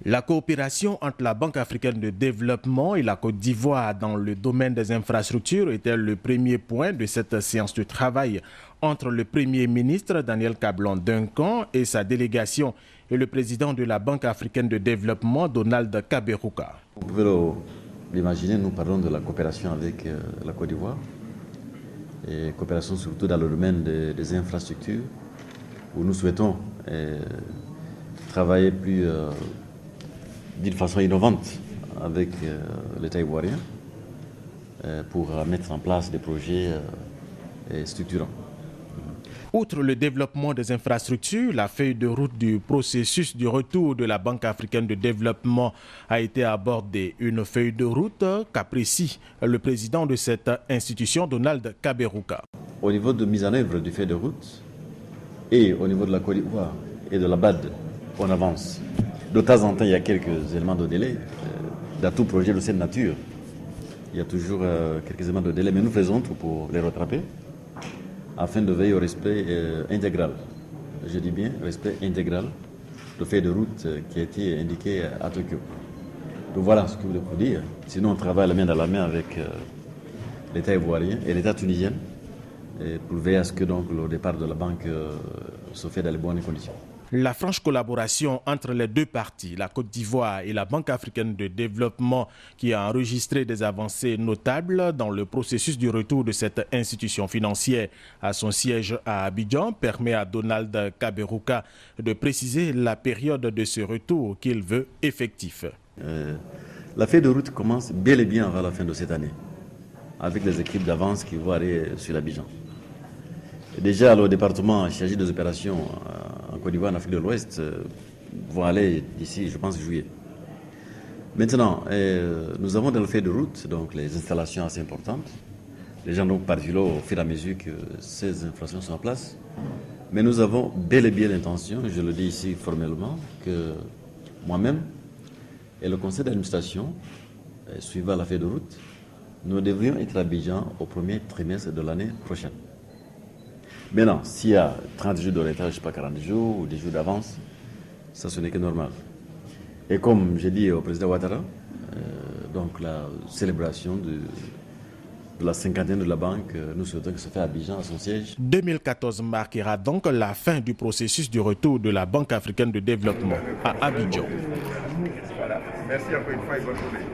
La coopération entre la Banque africaine de développement et la Côte d'Ivoire dans le domaine des infrastructures était le premier point de cette séance de travail entre le Premier ministre Daniel Kablan-Duncan et sa délégation et le président de la Banque africaine de développement Donald Kaberuka. Vous pouvez l'imaginer, nous parlons de la coopération avec la Côte d'Ivoire et coopération surtout dans le domaine des infrastructures où nous souhaitons travailler plus d'une façon innovante avec l'État ivoirien pour mettre en place des projets structurants. Outre le développement des infrastructures, la feuille de route du processus du retour de la Banque africaine de développement a été abordée. Une feuille de route qu'apprécie le président de cette institution, Donald Kaberuka. Au niveau de mise en œuvre du feuille de route et au niveau de la Côte d'Ivoire et de la BAD, on avance. De temps en temps, il y a quelques éléments de délai. Dans tout projet de cette nature, il y a toujours quelques éléments de délai, mais nous faisons tout pour les rattraper afin de veiller au respect intégral. Je dis bien respect intégral de feuille de route qui a été indiqué à Tokyo. Donc voilà ce que je voulais vous dire. Sinon, on travaille la main dans la main avec l'État ivoirien et l'État tunisien pour veiller à ce que donc, le départ de la banque se fait dans les bonnes conditions. La franche collaboration entre les deux parties, la Côte d'Ivoire et la Banque africaine de développement, qui a enregistré des avancées notables dans le processus du retour de cette institution financière à son siège à Abidjan, permet à Donald Kaberuka de préciser la période de ce retour qu'il veut effectif. La feuille de route commence bel et bien avant la fin de cette année, avec les équipes d'avance qui vont aller sur l'Abidjan. Déjà, le département chargé des opérations en Côte d'Ivoire, en Afrique de l'Ouest, vont aller d'ici, je pense, juillet. Maintenant, nous avons dans le feuille de route donc, les installations assez importantes. Les gens donc partent là au fur et à mesure que ces infrastructures sont en place. Mais nous avons bel et bien l'intention, je le dis ici formellement, que moi-même et le conseil d'administration, suivant la feuille de route, nous devrions être à Abidjan au premier trimestre de l'année prochaine. Maintenant, s'il y a 30 jours de retard, je ne sais pas, 40 jours ou des jours d'avance, ça ce n'est que normal. Et comme j'ai dit au président Ouattara, donc la célébration de la cinquantaine de la banque, nous souhaitons que ça fait à Abidjan à son siège. 2014 marquera donc la fin du processus du retour de la Banque africaine de développement à Abidjan. Voilà. Merci encore une fois et bonne journée.